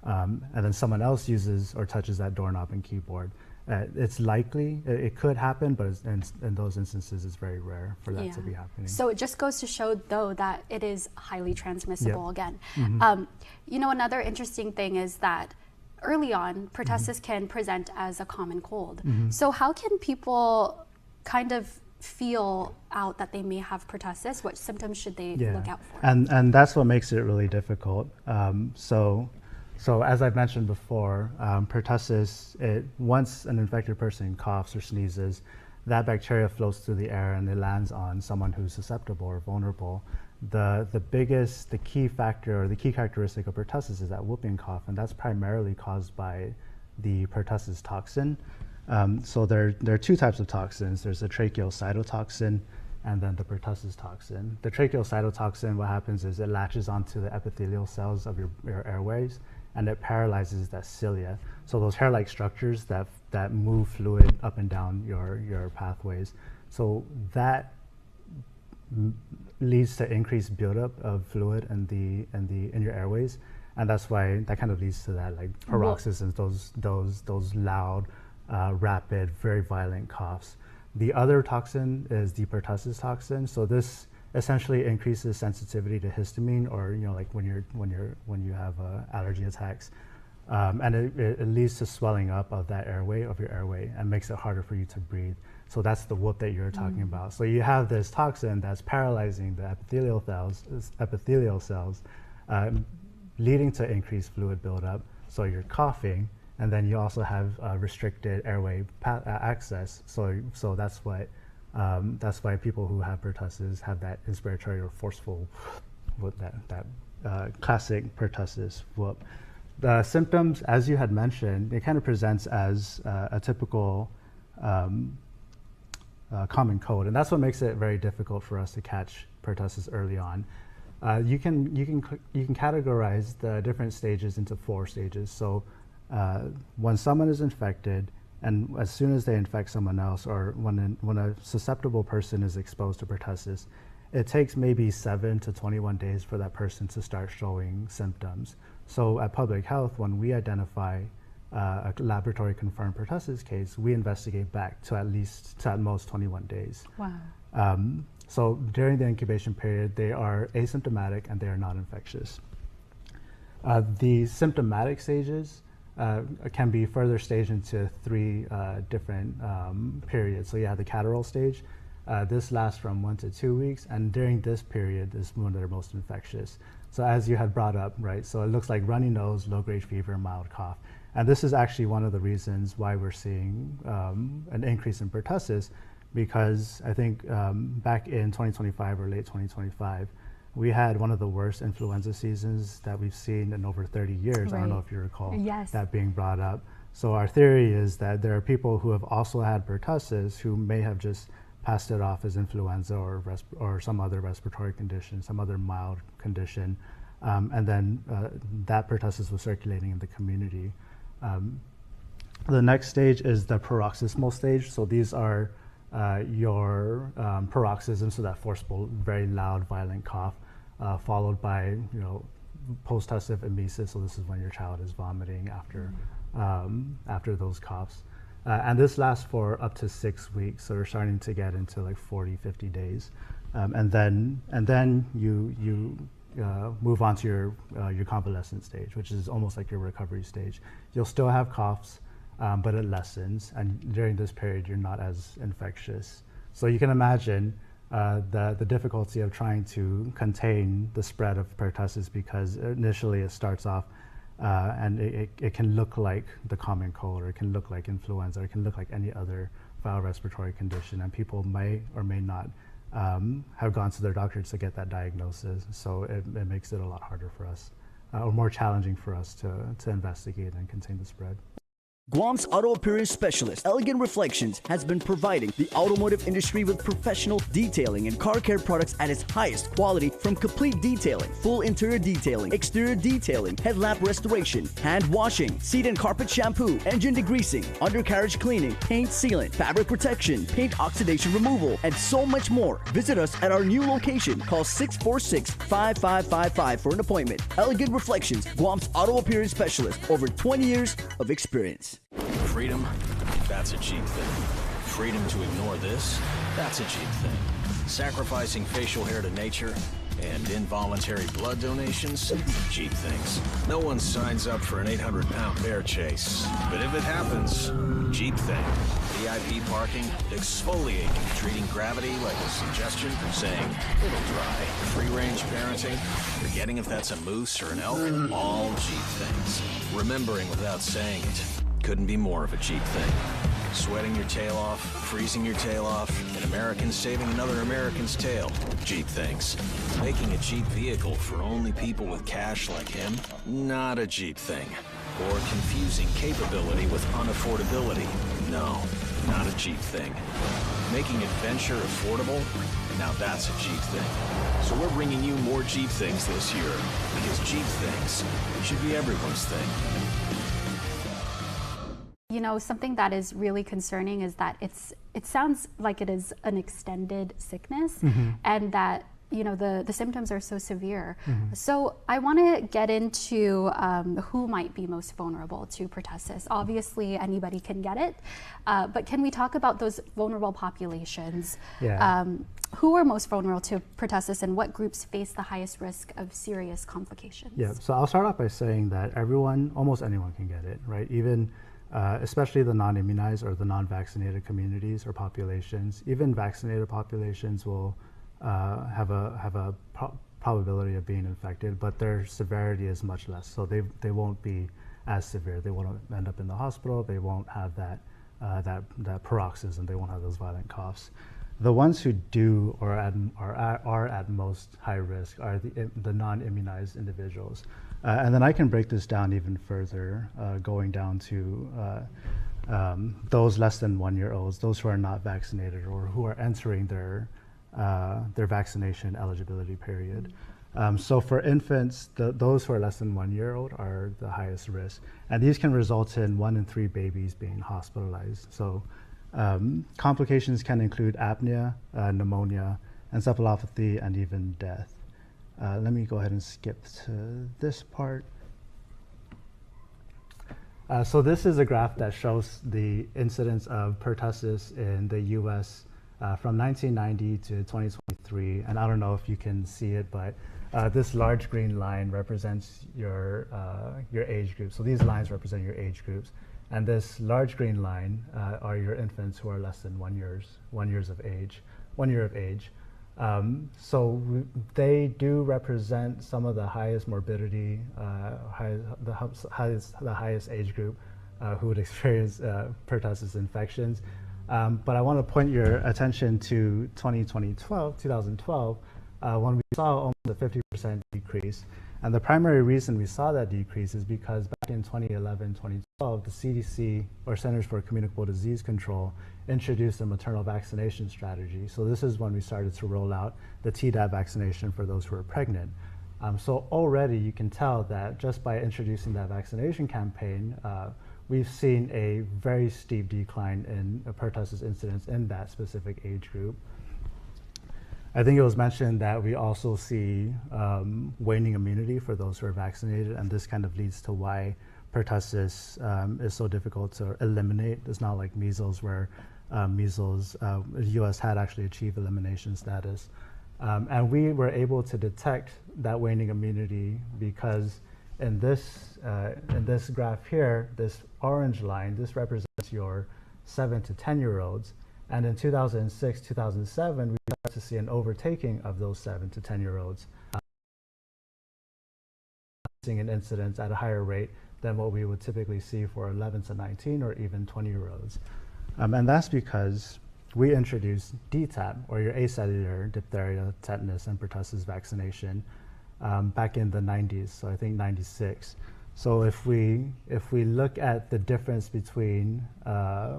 and then someone else uses or touches that doorknob and keyboard, it's likely, it could happen, but in those instances, it's very rare for that to be happening. So it just goes to show, though, that it is highly transmissible again. You know, another interesting thing is that early on, pertussis can present as a common cold. So how can people kind of feel out that they may have pertussis? What symptoms should they look out for? And that's what makes it really difficult. So as I've mentioned before, pertussis, once an infected person coughs or sneezes, that bacteria floats through the air and it lands on someone who's susceptible or vulnerable. The key factor or the key characteristic of pertussis is that whooping cough, and that's primarily caused by the pertussis toxin. So there are two types of toxins. There's the tracheal cytotoxin and then the pertussis toxin. The tracheal cytotoxin, what happens is it latches onto the epithelial cells of your airways, and it paralyzes that cilia. So those hair-like structures that move fluid up and down your pathways. So that leads to increased buildup of fluid in your airways, and that's why that kind of leads to that like paroxysms, those loud, rapid, very violent coughs. The other toxin is the pertussis toxin. So this essentially increases sensitivity to histamine, or like when you have allergy attacks, and it leads to swelling up of your airway, and makes it harder for you to breathe. So that's the whoop that you're talking about. So you have this toxin that's paralyzing the epithelial cells, leading to increased fluid buildup. So you're coughing, and then you also have restricted airway access. So that's why people who have pertussis have that inspiratory or forceful, that classic pertussis whoop. The symptoms, as you had mentioned, it kind of presents as a typical common cold, and that's what makes it very difficult for us to catch pertussis early on. You can categorize the different stages into 4 stages. So when someone is infected, and as soon as they infect someone else, or when a susceptible person is exposed to pertussis, it takes maybe 7 to 21 days for that person to start showing symptoms. So at public health, when we identify a laboratory confirmed pertussis case, we investigate back to at most 21 days. Wow. So during the incubation period, they are asymptomatic and they are not infectious. The symptomatic stages can be further staged into 3 different periods. So you have the catarrhal stage. This lasts from 1 to 2 weeks, and during this period is when they're most infectious. So as you had brought up, right, so it looks like runny nose, low-grade fever, mild cough. And this is actually one of the reasons why we're seeing an increase in pertussis, because I think back in 2025 or late 2025, we had one of the worst influenza seasons that we've seen in over 30 years. Right. I don't know if you recall that being brought up. So our theory is that there are people who have also had pertussis who may have just passed it off as influenza or some other respiratory condition, some other mild condition, and then that pertussis was circulating in the community. The next stage is the paroxysmal stage. So these are your paroxysms, so that forceful, very loud, violent cough, followed by post-tussive emesis. So this is when your child is vomiting after those coughs. And this lasts for up to 6 weeks. So we're starting to get into like 40, 50 days. And then you move on to your convalescent stage, which is almost like your recovery stage. You'll still have coughs, but it lessens. And during this period, you're not as infectious. So you can imagine the difficulty of trying to contain the spread of pertussis, because initially it starts off and it can look like the common cold, or it can look like influenza, or it can look like any other viral respiratory condition, and people may or may not have gone to their doctors to get that diagnosis. So it makes it a lot harder for us, or more challenging for us to investigate and contain the spread. Guam's auto appearance specialist, Elegant Reflections, has been providing the automotive industry with professional detailing and car care products at its highest quality, from complete detailing, full interior detailing, exterior detailing, headlamp restoration, hand washing, seat and carpet shampoo, engine degreasing, undercarriage cleaning, paint sealant, fabric protection, paint oxidation removal, and so much more. Visit us at our new location. Call 646-5555 for an appointment. Elegant Reflections, Guam's auto appearance specialist, over 20 years of experience. Freedom, that's a cheap thing. Freedom to ignore this, that's a cheap thing. Sacrificing facial hair to nature and involuntary blood donations, cheap things. No one signs up for an 800-pound bear chase, but if it happens, cheap thing. VIP parking, exfoliating, treating gravity like a suggestion, saying it'll dry. Free-range parenting, forgetting if that's a moose or an elk, all cheap things. Remembering without saying it, couldn't be more of a cheap thing. Sweating your tail off, freezing your tail off, an American saving another American's tail. Cheap things. Making a cheap vehicle for only people with cash like him? Not a cheap thing. Or confusing capability with unaffordability? No, not a cheap thing. Making adventure affordable? Now that's a cheap thing. So we're bringing you more cheap things this year, because cheap things should be everyone's thing. You know, something that is really concerning is that it sounds like it is an extended sickness, and that, you know, the symptoms are so severe. So I want to get into who might be most vulnerable to pertussis. Obviously, anybody can get it, but can we talk about those vulnerable populations? Yeah. Who are most vulnerable to pertussis, and what groups face the highest risk of serious complications? Yeah, so I'll start off by saying that almost anyone can get it, right? Even especially the non-immunized or the non-vaccinated communities or populations. Even vaccinated populations will have a probability of being infected, but their severity is much less. So they won't be as severe. They won't end up in the hospital. They won't have that paroxysm. They won't have those violent coughs. The ones who do or are at most high risk are the non-immunized individuals. And then I can break this down even further, going down to those less than 1-year-olds, those who are not vaccinated or who are entering their vaccination eligibility period. So for infants, those who are less than 1-year-old are the highest risk. And these can result in 1 in 3 babies being hospitalized. So complications can include apnea, pneumonia, encephalopathy, and even death. Let me go ahead and skip to this part. So this is a graph that shows the incidence of pertussis in the US from 1990 to 2023. And I don't know if you can see it, but this large green line represents your age group. So these lines represent your age groups. And this large green line are your infants who are less than 1 year of age. So they do represent some of the highest morbidity, the highest age group who would experience pertussis infections. But I want to point your attention to 2012, when we saw almost a 50% decrease. And the primary reason we saw that decrease is because back in 2011, 2012, the CDC, or Centers for Communicable Disease Control, introduced a maternal vaccination strategy. So this is when we started to roll out the Tdap vaccination for those who are pregnant. So already you can tell that just by introducing that vaccination campaign, we've seen a very steep decline in pertussis incidence in that specific age group. I think it was mentioned that we also see waning immunity for those who are vaccinated, and this kind of leads to why pertussis is so difficult to eliminate. It's not like measles, where measles, the U.S. had actually achieved elimination status. And we were able to detect that waning immunity because in this graph here, this orange line, this represents your 7 to 10-year-olds. And in 2006, 2007, we started to see an overtaking of those 7 to 10-year-olds, seeing an incidence at a higher rate than what we would typically see for 11 to 19 or even 20-year-olds. And that's because we introduced DTaP, or your acellular diphtheria, tetanus, and pertussis vaccination back in the 90s, so I think 96. So if we look at the difference between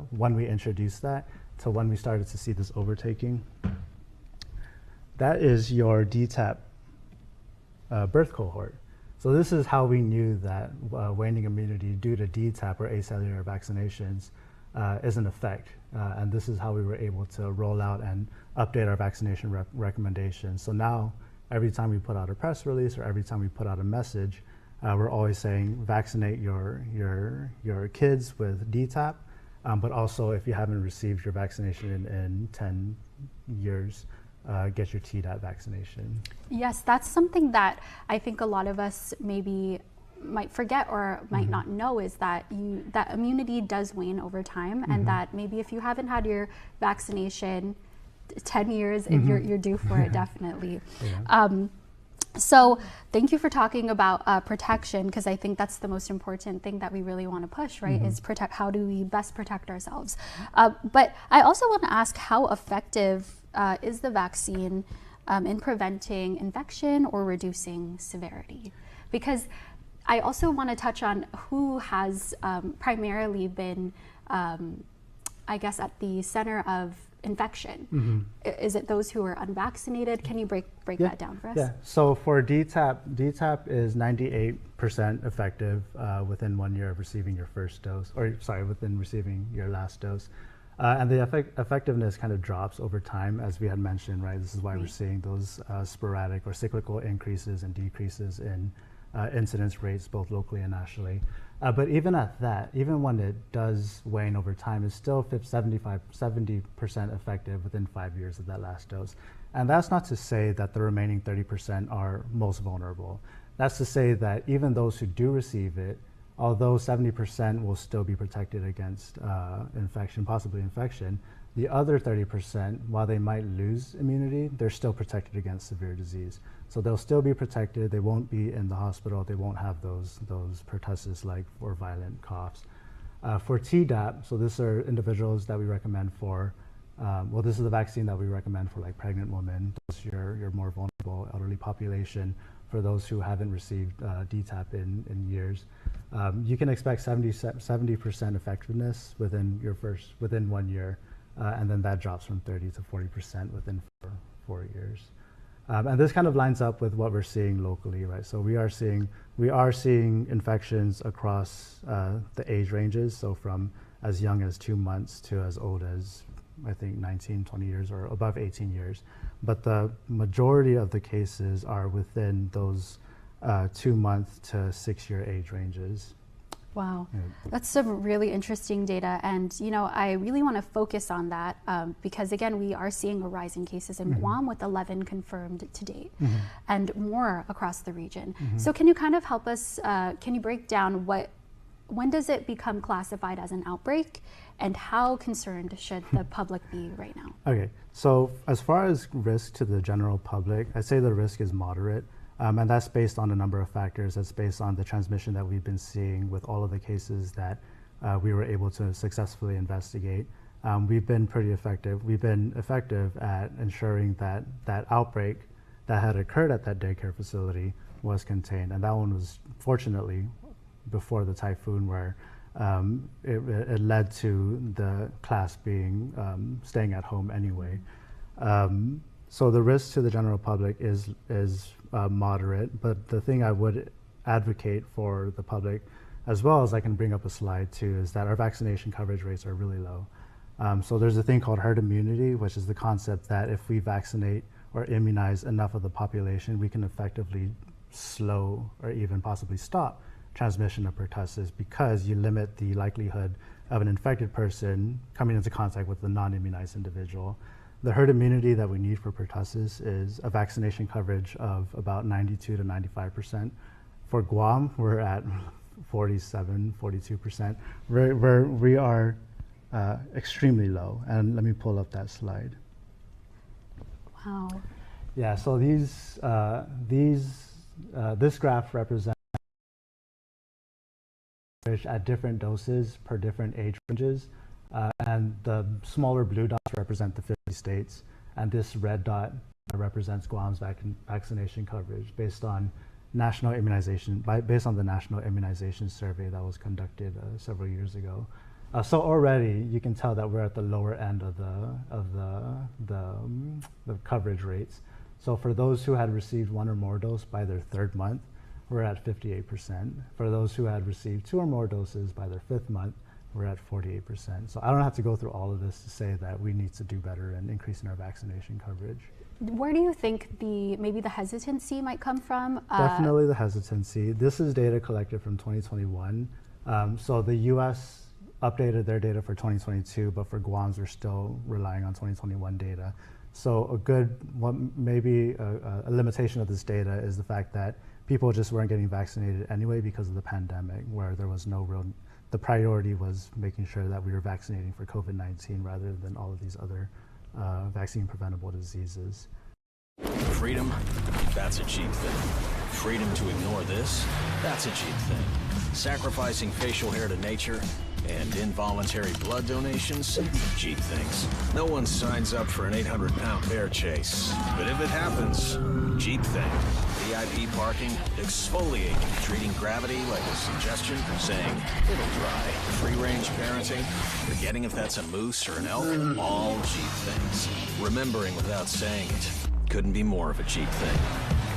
when we introduced that to when we started to see this overtaking, that is your DTaP birth cohort. So this is how we knew that waning immunity due to DTaP or acellular vaccinations is in effect. And this is how we were able to roll out and update our vaccination recommendations. So now, every time we put out a press release or every time we put out a message, we're always saying vaccinate your kids with DTaP, but also if you haven't received your vaccination in 10 years, get your Tdap vaccination. Yes, that's something that I think a lot of us maybe might forget or might not know, is that that immunity does wane over time, and that maybe if you haven't had your vaccination 10 years, you're due for it, definitely. So thank you for talking about protection, because I think that's the most important thing that we really want to push, right? Is how do we best protect ourselves? But I also want to ask, how effective is the vaccine in preventing infection or reducing severity? Because I also want to touch on who has primarily been, I guess, at the center of infection. Is it those who are unvaccinated? Can you break that down for us? Yeah, so for DTaP is 98% effective within 1 year of receiving your first dose, or sorry, within receiving your last dose. And the effectiveness kind of drops over time, as we had mentioned, right? This is why we're seeing those sporadic or cyclical increases and decreases in incidence rates, both locally and nationally. But even at that, even when it does wane over time, it's still 70% effective within 5 years of that last dose. And that's not to say that the remaining 30% are most vulnerable. That's to say that even those who do receive it, although 70% will still be protected against infection, possibly infection, the other 30%, while they might lose immunity, they're still protected against severe disease. So they'll still be protected. They won't be in the hospital. They won't have those pertussis-like or violent coughs. For Tdap, so these are individuals that we recommend for, well, this is the vaccine that we recommend for like pregnant women, those your more vulnerable elderly population, for those who haven't received DTaP in years. You can expect 70% effectiveness within 1 year, and then that drops from 30 to 40% within 4 years. And this kind of lines up with what we're seeing locally, right? So we are seeing infections across the age ranges, so from as young as 2 months to as old as, I think, 19, 20 years or above 18 years. But the majority of the cases are within those 2 month to 6 year age ranges. Wow, that's some really interesting data, and I really want to focus on that because again, we are seeing a rise in cases in Guam with 11 confirmed to date, and more across the region. So can you kind of help us? Can you break down when does it become classified as an outbreak, and how concerned should the public be right now? Okay, so as far as risk to the general public, I'd say the risk is moderate. And that's based on a number of factors. That's based on the transmission that we've been seeing with all of the cases that we were able to successfully investigate. We've been pretty effective. We've been effective at ensuring that that outbreak that had occurred at that daycare facility was contained. And that one was fortunately before the typhoon, where it led to the class staying at home anyway. So the risk to the general public is moderate, but the thing I would advocate for the public, as well as I can bring up a slide too, is that our vaccination coverage rates are really low. So there's a thing called herd immunity, which is the concept that if we vaccinate or immunize enough of the population, we can effectively slow or even possibly stop transmission of pertussis because you limit the likelihood of an infected person coming into contact with the non-immunized individual. The herd immunity that we need for pertussis is a vaccination coverage of about 92 to 95%. For Guam, we're at 47, 42%. We are extremely low. And let me pull up that slide. Wow. Yeah, so this graph represents at different doses per different age ranges. And the smaller blue dots represent the 50 states. And this red dot represents Guam's vaccination coverage based on national immunization, based on the National Immunization Survey that was conducted several years ago. So already you can tell that we're at the lower end of the coverage rates. So for those who had received 1 or more dose by their 3rd month, we're at 58%. For those who had received 2 or more doses by their 5th month, we're at 48%. So I don't have to go through all of this to say that we need to do better in increasing our vaccination coverage. Where do you think maybe the hesitancy might come from? Definitely the hesitancy. This is data collected from 2021. So the US updated their data for 2022, but for Guam's, we're still relying on 2021 data. So maybe a limitation of this data is the fact that people just weren't getting vaccinated anyway because of the pandemic, where there was no real, the priority was making sure that we were vaccinating for COVID-19 rather than all of these other vaccine preventable diseases. Freedom, that's a cheap thing. Freedom to ignore this, that's a cheap thing. Sacrificing facial hair to nature and involuntary blood donations, cheap things. No one signs up for an 800-pound bear chase, but if it happens, cheap thing. VIP parking, exfoliating, treating gravity like a suggestion, saying it'll dry. Free-range parenting, forgetting if that's a moose or an elk, all cheap things. Remembering without saying it, couldn't be more of a cheap thing.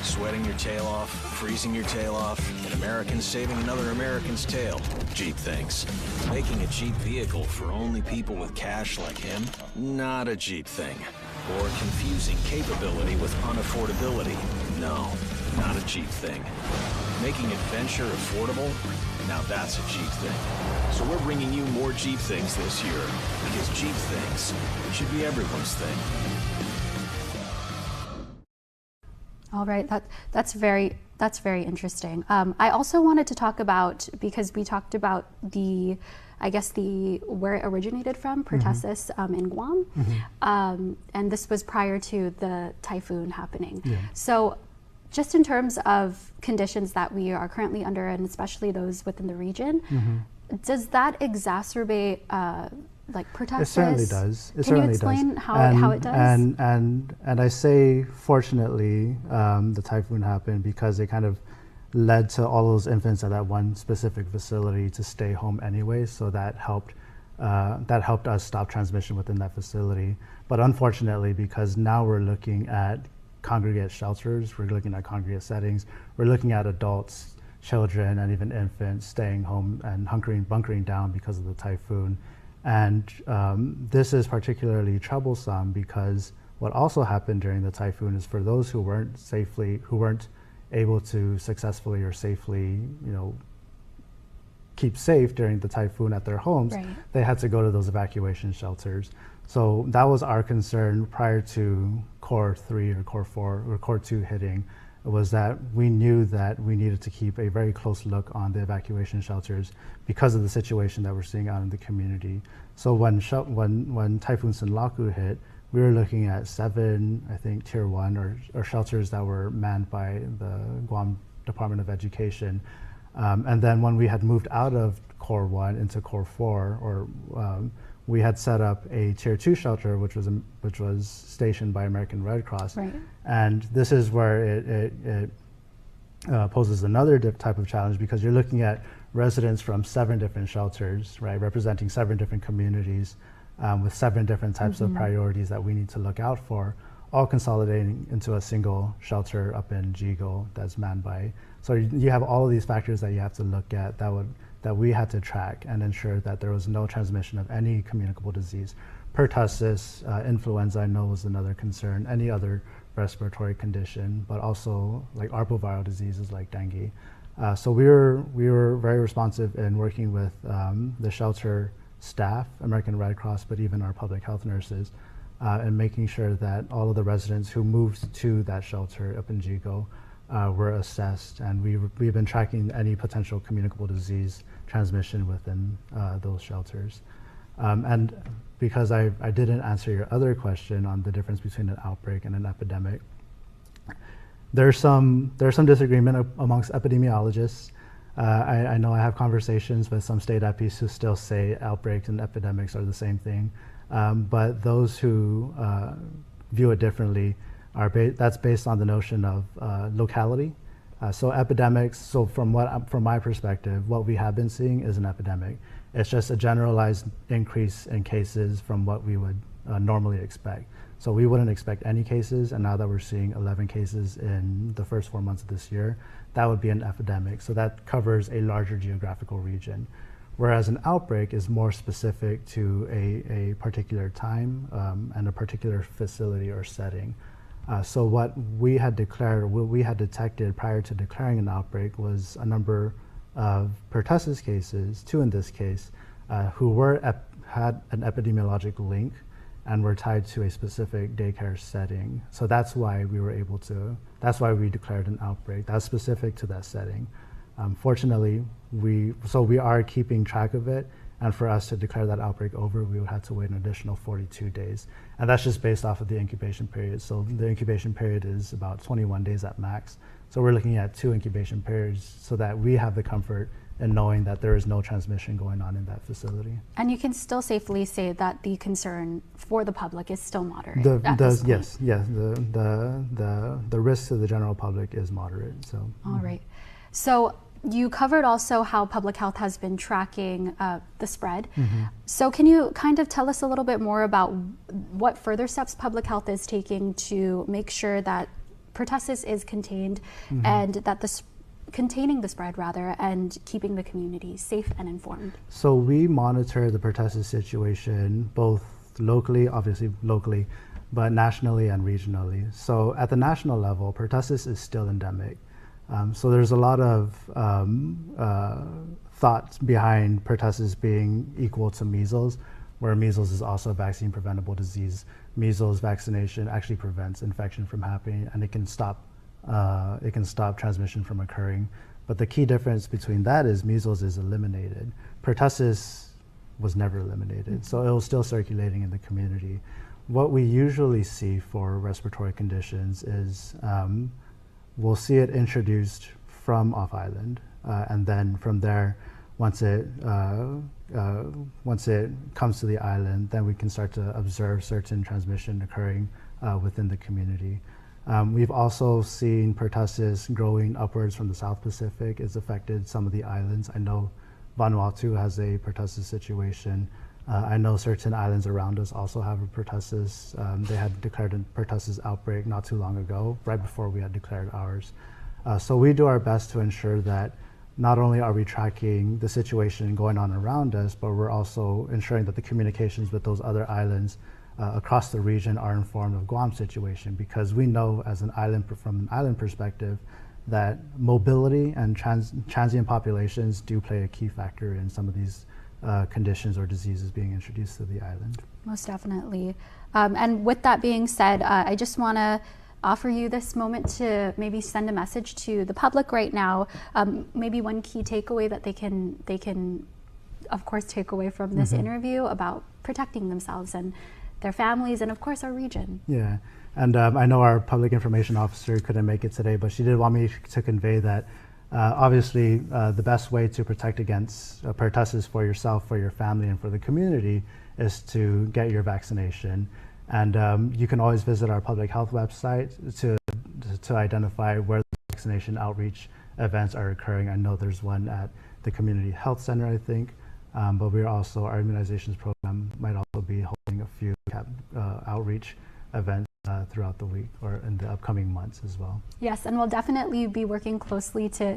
Sweating your tail off, freezing your tail off, an American saving another American's tail. Cheap things. Making a cheap vehicle for only people with cash like him? Not a cheap thing. Or confusing capability with unaffordability? No, not a cheap thing. Making adventure affordable? Now that's a cheap thing. So we're bringing you more cheap things this year, because cheap things should be everyone's thing. All right, that's very interesting. I also wanted to talk about, because we talked about where it originated from, pertussis in Guam, and this was prior to the typhoon happening. Yeah. So just in terms of conditions that we are currently under, and especially those within the region, does that exacerbate like pertussis? It certainly does. Can you explain how it does? And I say, fortunately, the typhoon happened because it kind of led to all those infants at that one specific facility to stay home anyway. So that helped us stop transmission within that facility. But unfortunately, because now we're looking at congregate shelters, we're looking at congregate settings, we're looking at adults, children, and even infants staying home and bunkering down because of the typhoon. And this is particularly troublesome because what also happened during the typhoon is for those who weren't able to successfully or safely, keep safe during the typhoon at their homes, they had to go to those evacuation shelters. So that was our concern prior to Core 3 or Core 4 or Core 2 hitting, was that we knew that we needed to keep a very close look on the evacuation shelters because of the situation that we're seeing out in the community. So when Typhoon Sinlaku hit, we were looking at 7, I think, Tier 1 or shelters that were manned by the Guam Department of Education. And then when we had moved out of Core 1 into Core 4, we had set up a Tier 2 shelter, which was stationed by American Red Cross. Right. And this is where it poses another type of challenge, because you're looking at residents from 7 different shelters, right, representing 7 different communities with 7 different types of priorities that we need to look out for, all consolidating into a single shelter up in Jigo that's manned by. So you have all of these factors that you have to look at that we had to track and ensure that there was no transmission of any communicable disease. Pertussis, influenza, I know, was another concern, any other respiratory condition, but also like arboviral diseases like dengue. So we were very responsive in working with the shelter staff, American Red Cross, but even our public health nurses, and making sure that all of the residents who moved to that shelter up in Jigo were assessed, and we've been tracking any potential communicable disease transmission within those shelters. And because I didn't answer your other question on the difference between an outbreak and an epidemic, there's some disagreement amongst epidemiologists. I know I have conversations with some state EPIs who still say outbreaks and epidemics are the same thing, but those who view it differently that's based on the notion of locality. So epidemics. So from my perspective, what we have been seeing is an epidemic. It's just a generalized increase in cases from what we would normally expect. So we wouldn't expect any cases, and now that we're seeing 11 cases in the first 4 months of this year, that would be an epidemic. So that covers a larger geographical region. Whereas an outbreak is more specific to a particular time and a particular facility or setting. So what we had declared, what we had detected prior to declaring an outbreak was a number of pertussis cases, 2 in this case, who had an epidemiologic link and were tied to a specific daycare setting. So that's why that's why we declared an outbreak. That's specific to that setting. Fortunately, we are keeping track of it, and for us to declare that outbreak over, we would have to wait an additional 42 days. And that's just based off of the incubation period. So the incubation period is about 21 days at max. So we're looking at 2 incubation periods so that we have the comfort in knowing that there is no transmission going on in that facility. And you can still safely say that the concern for the public is still moderate. Yes, the risk to the general public is moderate. So. All right. So you covered also how public health has been tracking the spread. So can you kind of tell us a little bit more about what further steps public health is taking to make sure that pertussis is contained and that containing the spread rather, and keeping the community safe and informed? So we monitor the pertussis situation both locally, obviously locally, but nationally and regionally. So at the national level, pertussis is still endemic. So there's a lot of thoughts behind pertussis being equal to measles, where measles is also a vaccine preventable disease. Measles vaccination actually prevents infection from happening, and it can stop transmission from occurring. But the key difference between that is measles is eliminated. Pertussis was never eliminated, so it was still circulating in the community. What we usually see for respiratory conditions is we'll see it introduced from off-island, and then from there, once it comes to the island, then we can start to observe certain transmission occurring within the community. We've also seen pertussis growing upwards from the South Pacific. It's affected some of the islands. I know Vanuatu has a pertussis situation. I know certain islands around us also have a pertussis. They had declared a pertussis outbreak not too long ago, right before we had declared ours. So we do our best to ensure that not only are we tracking the situation going on around us, but we're also ensuring that the communications with those other islands across the region are informed of Guam's situation, because we know as an island, from an island perspective, that mobility and transient populations do play a key factor in some of these conditions or diseases being introduced to the island. Most definitely. And with that being said, I just want to offer you this moment to maybe send a message to the public right now, maybe one key takeaway that they can of course take away from this interview about protecting themselves and their families and of course our region. Yeah, and I know our public information officer couldn't make it today, but she did want me to convey that obviously the best way to protect against pertussis for yourself, for your family, and for the community is to get your vaccination. And you can always visit our public health website to identify where the vaccination outreach events are occurring. I know there's one at the Community Health Center, I think, but we're also, our immunizations program might also be holding a few outreach events throughout the week or in the upcoming months as well. Yes, and we'll definitely be working closely to